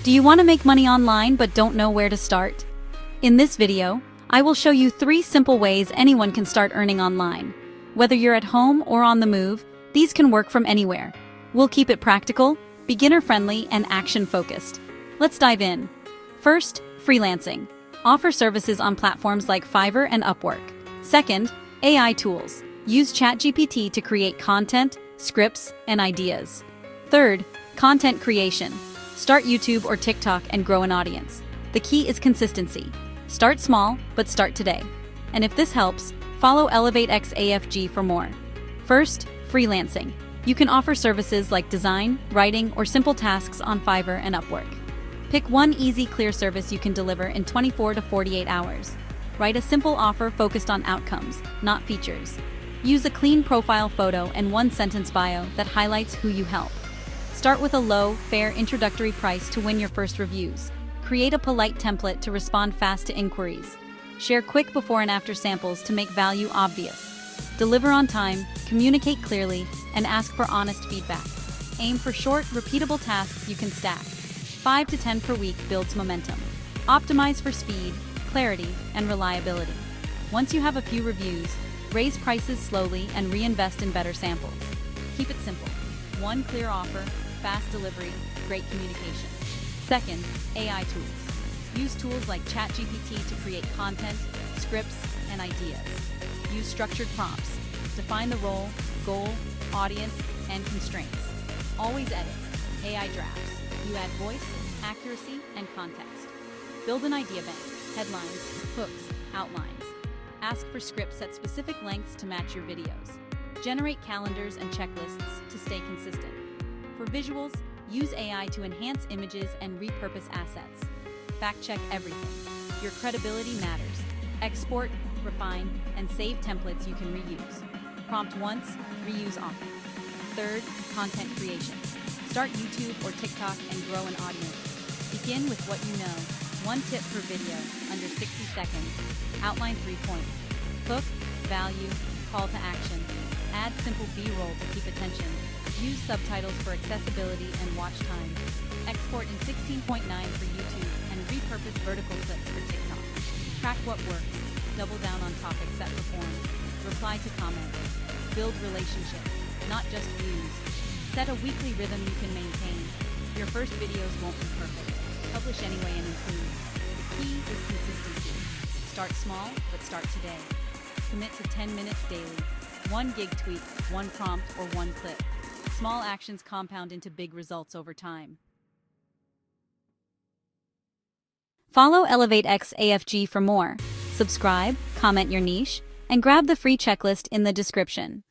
Do you want to make money online but don't know where to start? In this video, I will show you 3 simple ways anyone can start earning online. Whether you're at home or on the move, these can work from anywhere. We'll keep it practical, beginner-friendly, and action-focused. Let's dive in. First, freelancing. Offer services on platforms like Fiverr and Upwork. Second, AI tools. Use ChatGPT to create content, scripts, and ideas. Third, content creation. Start YouTube or TikTok and grow an audience. The key is consistency. Start small, but start today. And if this helps, follow ElevateX AFG for more. First, freelancing. You can offer services like design, writing, or simple tasks on Fiverr and Upwork. Pick one easy, clear service you can deliver in 24 to 48 hours. Write a simple offer focused on outcomes, not features. Use a clean profile photo and one-sentence bio that highlights who you help. Start with a low, fair introductory price to win your first reviews. Create a polite template to respond fast to inquiries. Share quick before and after samples to make value obvious. Deliver on time, communicate clearly, and ask for honest feedback. Aim for short, repeatable tasks you can stack. 5 to 10 per week builds momentum. Optimize for speed, clarity, and reliability. Once you have a few reviews, raise prices slowly and reinvest in better samples. Keep it simple. One clear offer, fast delivery, great communication. Second, AI tools. Use tools like ChatGPT to create content, scripts, and ideas. Use structured prompts. Define the role, goal, audience, and constraints. Always edit. AI drafts. You add voice, accuracy, and context. Build an idea bank. Headlines, hooks, outlines. Ask for scripts at specific lengths to match your videos. Generate calendars and checklists to stay consistent. For visuals, use AI to enhance images and repurpose assets. Fact-check everything. Your credibility matters. Export, refine, and save templates you can reuse. Prompt once, reuse often. Third, content creation. Start YouTube or TikTok and grow an audience. Begin with what you know. 1 tip per video, under 60 seconds. Outline 3 points. Hook, value, call to action. Add simple B-roll to keep attention. Use subtitles for accessibility and watch time. Export in 16.9 for YouTube and repurpose vertical clips for TikTok. Track what works. Double down on topics that perform. Reply to comments. Build relationships, not just views. Set a weekly rhythm you can maintain. Your first videos won't be perfect. Publish anyway and improve. The key is consistency. Start small, but start today. Commit to 10 minutes daily. 1 gig tweet, 1 prompt, or 1 clip. Small actions compound into big results over time. Follow ElevateX AFG for more. Subscribe, comment your niche, and grab the free checklist in the description.